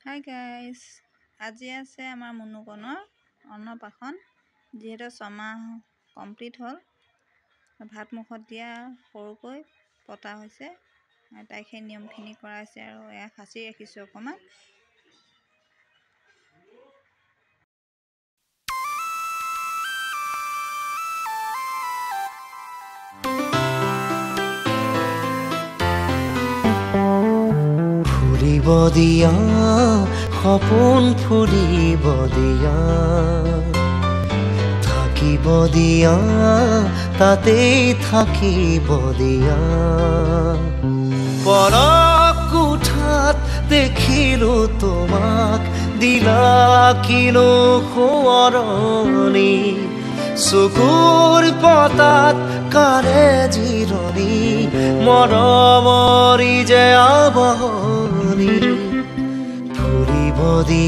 Hi guys, আজি আছে আমাৰ মুনুকণৰ অন্নপ্ৰাশন। যিহেতু 6 মাহ কমপ্লিট হ'ল, ভাত মুখত দিয়া সৰুকৈ পতা হৈছে। তাইক সেই নিয়মখিনি কৰাইছে আৰু এয়া সাঁচি ৰাখিছোঁ অকণমান। ফুৰিব দিয়া সপোন, ফুৰিব দিয়া থাকিব দিয়া, তাতেই থাকিব দিয়া। পলক কোঠাত দেখিলো তোমাক, দিলা কিনো সোঁৱৰণি। চকুৰ পতাত কাৰে জিৰণি, মৰমৰি যে আবহনি। ফুৰিব দিয়া